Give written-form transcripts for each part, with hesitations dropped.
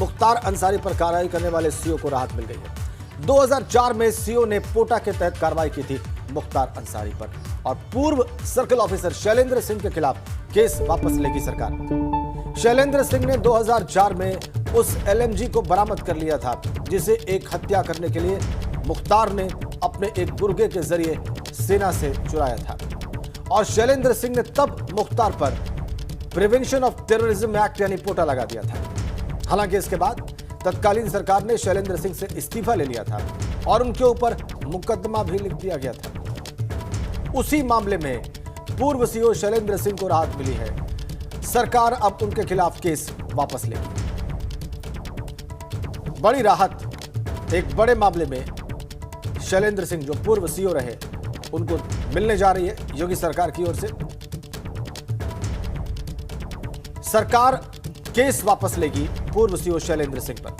मुख्तार अंसारी पर कार्रवाई करने वाले सीओ को राहत मिल गई है। 2004 में सीओ ने पोटा के तहत कार्रवाई की थी मुख्तार अंसारी पर और पूर्व सर्कल ऑफिसर शैलेंद्र सिंह के खिलाफ केस वापस लेगी सरकार। शैलेंद्र सिंह ने 2004 में उस एलएमजी को बरामद कर लिया था जिसे एक हत्या करने के लिए मुख्तार ने अपने एक गुर्गे के जरिए सेना से चुराया था और शैलेंद्र सिंह ने तब मुख्तार पर प्रिवेंशन ऑफ टेररिज्म एक्ट यानी पोटा लगा दिया था। हालांकि इसके बाद तत्कालीन सरकार ने शैलेंद्र सिंह से इस्तीफा ले लिया था और उनके ऊपर मुकदमा भी लिख दिया गया था। उसी मामले में पूर्व सीओ शैलेंद्र सिंह को राहत मिली है। सरकार अब उनके खिलाफ केस वापस लेगी। बड़ी राहत एक बड़े मामले में शैलेंद्र सिंह जो पूर्व सीओ रहे उनको मिलने जा रही है योगी सरकार की ओर से। सरकार केस वापस लेगी पूर्व सीओ शैलेंद्र सिंह पर।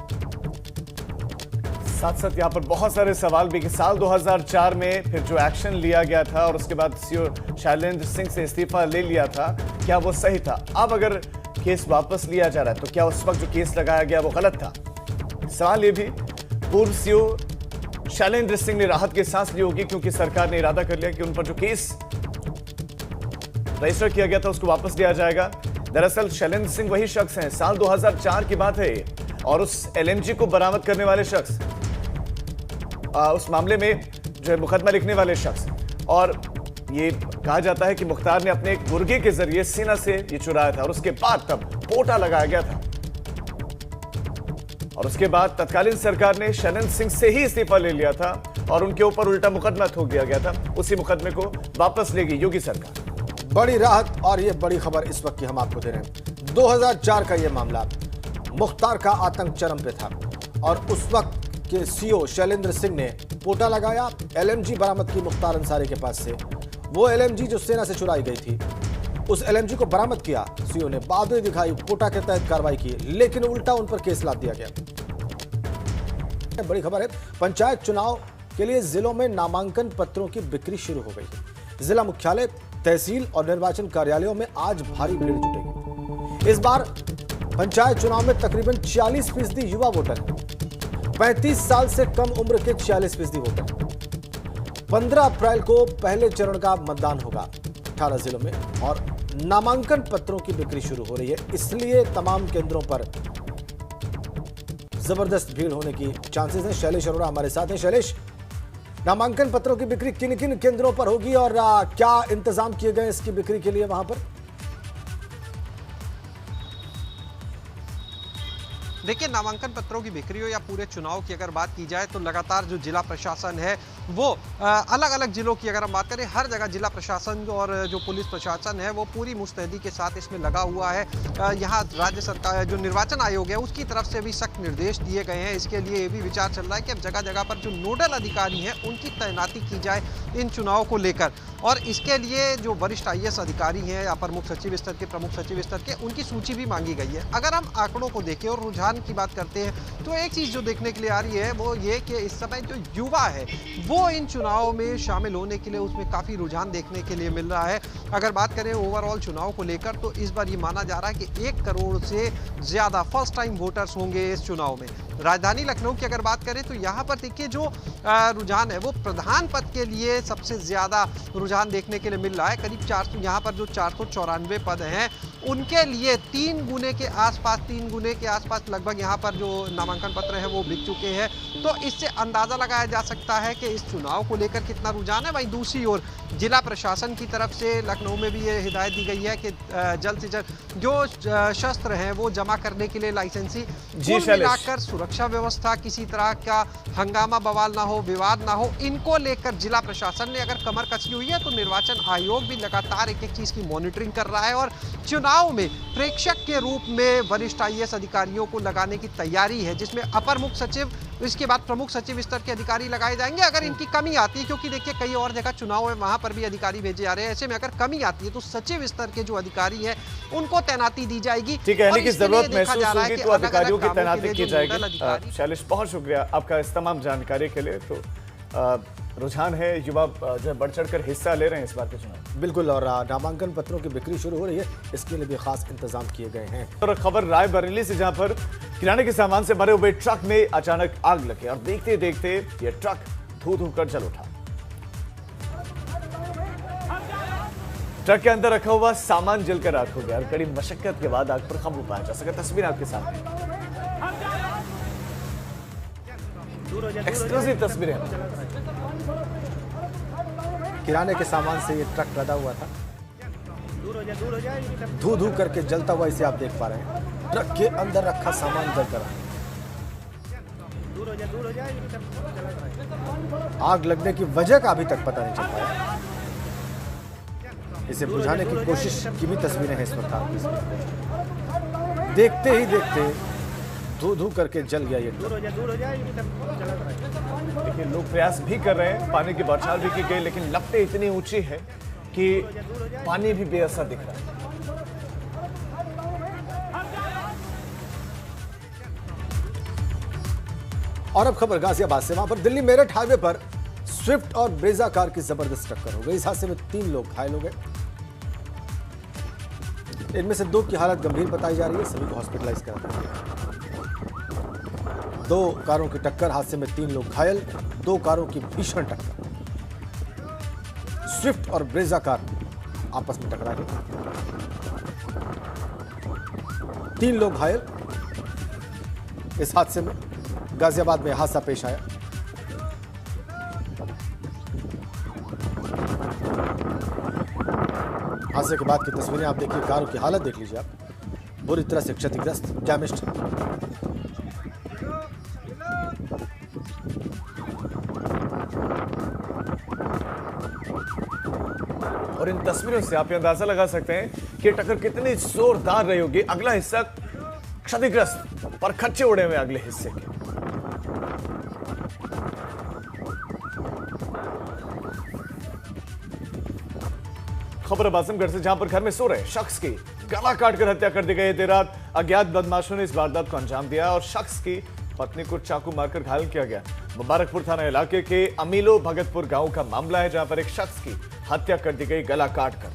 साथ साथ यहां पर बहुत सारे सवाल भी कि साल 2004 में फिर जो एक्शन लिया गया था और उसके बाद सीओ शैलेंद्र सिंह से इस्तीफा ले लिया था, क्या वो सही था? अब अगर केस वापस लिया जा रहा है तो क्या उस वक्त जो केस लगाया गया वो गलत था? सवाल ये भी पूर्व सीओ शैलेंद्र सिंह ने राहत की सांस ली होगी क्योंकि सरकार ने इरादा कर लिया कि उन पर जो केस रजिस्टर किया गया था उसको वापस लिया जाएगा। दरअसल शैलेंद्र सिंह वही शख्स हैं, साल 2004 की बात है और उस एलएमजी को बरामद करने वाले शख्स, उस मामले में जो है मुकदमा लिखने वाले शख्स। और ये कहा जाता है कि मुख्तार ने अपने एक गुर्गे के जरिए सेना से ये चुराया था और उसके बाद तब पोटा लगाया गया था और उसके बाद तत्कालीन सरकार ने शैलेंद्र सिंह से ही इस्तीफा ले लिया था और उनके ऊपर उल्टा मुकदमा ठोक दिया गया था। उसी मुकदमे को वापस लेगी योगी सरकार। बड़ी राहत और ये बड़ी खबर इस वक्त की हम आपको दे रहे हैं। 2004 का ये मामला, मुख्तार का आतंक चरम पे था और उस वक्त के सीओ शैलेंद्र सिंह ने पोटा लगाया, एलएमजी बरामद की मुख्तार अंसारी के पास से। वो एलएमजी जो सेना से चुराई गई थी, उस एलएमजी को बरामद किया सीओ ने, बहादुरी दिखाई, पोटा के तहत कार्रवाई की, लेकिन उल्टा उन पर केस लाद दिया गया। बड़ी खबर है, पंचायत चुनाव के लिए जिलों में नामांकन पत्रों की बिक्री शुरू हो गई है। जिला मुख्यालय, तहसील और निर्वाचन कार्यालयों में आज भारी भीड़ जुटेगी। इस बार पंचायत चुनाव में तकरीबन 40% युवा वोटर हैं। 35 साल से कम उम्र के 46% वोटर। 15 अप्रैल को पहले चरण का मतदान होगा 18 जिलों में और नामांकन पत्रों की बिक्री शुरू हो रही है, इसलिए तमाम केंद्रों पर जबरदस्त भीड़ होने की चांसेस हैं। शैलेश अरोड़ा हमारे साथ हैं। शैलेश, नामांकन पत्रों की बिक्री किन किन केंद्रों पर होगी और क्या इंतजाम किए गए इसकी बिक्री के लिए वहां पर? देखिए, नामांकन पत्रों की बिक्री हो या पूरे चुनाव की अगर बात की जाए तो लगातार जो जिला प्रशासन है वो अलग अलग जिलों की अगर हम बात करें, हर जगह जिला प्रशासन और जो पुलिस प्रशासन है वो पूरी मुस्तैदी के साथ इसमें लगा हुआ है। यहाँ राज्य सरकार जो निर्वाचन आयोग है उसकी तरफ से भी सख्त निर्देश दिए गए हैं। इसके लिए ये भी विचार चल रहा है कि अब जगह जगह पर जो नोडल अधिकारी हैं उनकी तैनाती की जाए इन चुनाव को लेकर और इसके लिए जो वरिष्ठ आईएएस अधिकारी हैं या प्रमुख सचिव स्तर के, प्रमुख सचिव स्तर के, उनकी सूची भी मांगी गई है। अगर हम आंकड़ों को देखें और रुझान की बात करते हैं तो एक चीज़ जो देखने के लिए आ रही है वो ये कि इस समय जो युवा है वो इन चुनाव में शामिल होने के लिए उसमें काफ़ी रुझान देखने के लिए मिल रहा है। अगर बात करें ओवरऑल चुनाव को लेकर तो इस बार ये माना जा रहा है कि 1 करोड़ से ज़्यादा फर्स्ट टाइम वोटर्स होंगे इस चुनाव में। राजधानी लखनऊ की अगर बात करें तो यहाँ पर देखिए जो रुझान है वो प्रधान पद के लिए सबसे ज़्यादा रुझान देखने के लिए मिल रहा है। करीब 400, यहाँ पर जो 494 पद हैं उनके लिए 3 गुने के आसपास लगभग यहाँ पर जो नामांकन पत्र है वो बिक चुके हैं। तो इससे अंदाज़ा लगाया जा सकता है कि इस चुनाव को लेकर कितना रुझान है। वहीं दूसरी ओर जिला प्रशासन की तरफ से लखनऊ में भी ये हिदायत दी गई है कि जल्द से जल्द जो शस्त्र हैं वो जमा करने के लिए लाइसेंसी मिलाकर सुरक्षा व्यवस्था, किसी तरह का हंगामा बवाल ना हो, विवाद ना हो, इनको लेकर जिला प्रशासन ने अगर कमर कसी हुई है तो निर्वाचन आयोग भी लगातार एक एक चीज़ की मॉनिटरिंग कर रहा है और चुनाव में प्रेक्षक के रूप में वरिष्ठ आईएएस अधिकारियों को लगाने की तैयारी है, जिसमें अपर मुख्य सचिव, इसके बाद प्रमुख सचिव स्तर के अधिकारी लगाए जाएंगे। अगर इनकी कमी आती है, क्योंकि देखिए कई और जगह चुनाव है वहां पर भी अधिकारी भेजे जा रहे हैं, ऐसे में अगर कमी आती है तो सचिव स्तर के जो अधिकारी हैं उनको तैनाती दी जाएगी। ठीक है, यानी कि जरूरत महसूस होगी तो अधिकारियों की तैनाती की जाएगी। शैलेश, बहुत शुक्रिया आपका इस तमाम जानकारी के लिए। तो रुझान है, युवा जो है बढ़ चढ़कर हिस्सा ले रहे हैं इस बार के चुनाव। बिल्कुल, और नामांकन पत्रों की बिक्री शुरू हो रही है, इसके लिए भी खास इंतजाम किए गए हैं। और खबर रायबरेली से, जहां पर किराने के सामान से भरे हुए ट्रक में अचानक आग लगी और देखते देखते ये ट्रक धू कर जल उठा। ट्रक के अंदर रखा हुआ सामान जलकर आग हो गया और कड़ी मशक्कत के बाद आग पर काबू पाया जा सका। तस्वीर आपके सामने, एक्सक्लूसिव तस्वीरें। किराने के सामान से ये ट्रक लदा हुआ था, धू करके जलता हुआ इसे आप देख पा रहे हैं। ट्रक के अंदर रखा सामान जलकर आग लगने की वजह का अभी तक पता नहीं चल पाया। इसे बुझाने की कोशिश की भी तस्वीरें हैं इस वक्त आपके सामने। देखते ही देखते धू करके जल गया ये ट्रक। देखिए, लोग प्रयास भी कर रहे हैं, पानी की बौछार भी की गई, लेकिन लपटें इतनी ऊंची है कि पानी भी बेअसर दिख रहा है। और अब खबर गाजियाबाद से, वहां पर दिल्ली मेरठ हाईवे पर स्विफ्ट और ब्रेजा कार की जबरदस्त टक्कर हो गई। इस हादसे में 3 लोग घायल हो गए। इनमें से 2 की हालत गंभीर बताई जा रही है, सभी को हॉस्पिटलाइज करा दिया गया। 2 कारों की टक्कर, हादसे में 3 लोग घायल, 2 कारों की भीषण टक्कर। स्विफ्ट और ब्रेजा कार आपस में टकरा गई, 3 लोग घायल। इस हादसे में गाजियाबाद में हादसा पेश आया। हादसे के बाद की तस्वीरें आप देखिए, कारों की हालत देख लीजिए आप, बुरी तरह से क्षतिग्रस्त, डैमेज्ड। और इन तस्वीरों से आप ये अंदाजा लगा सकते हैं कि टक्कर कितनी जोरदार रही होगी। अगला हिस्सा क्षतिग्रस्त पर खच्चे उड़े हुए अगले हिस्से के। खबर अब आजमगढ़ से, जहां पर घर में सो रहे शख्स की गला काटकर हत्या कर दी गई। देर रात अज्ञात बदमाशों ने इस वारदात को अंजाम दिया और शख्स की पत्नी को चाकू मारकर घायल किया गया। मुबारकपुर थाना इलाके के अमीलो भगतपुर गांव का मामला है, जहां पर एक शख्स की हत्या कर दी गई गला काटकर।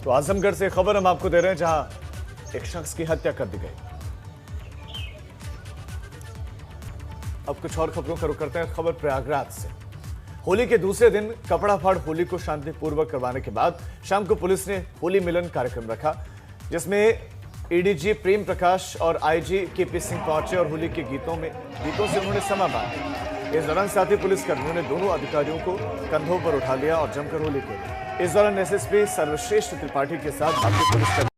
तो आजमगढ़ से खबर हम आपको दे रहे हैं, जहां एक शख्स की हत्या कर दी गई। अब कुछ और खबरों का रुख करते हैं। खबर प्रयागराज से, होली के दूसरे दिन कपड़ा फाड़ होली को शांतिपूर्वक करवाने के बाद शाम को पुलिस ने होली मिलन कार्यक्रम रखा, जिसमें एडीजी प्रेम प्रकाश और आईजी केपी सिंह पहुंचे और होली के गीतों से उन्होंने समा बांधा। इस दौरान साथी पुलिसकर्मियों ने दोनों अधिकारियों को कंधों पर उठा लिया और जमकर होली खेली। इस दौरान एसएसपी सर्वश्रेष्ठ त्रिपाठी के साथ बाकी पुलिसकर्मी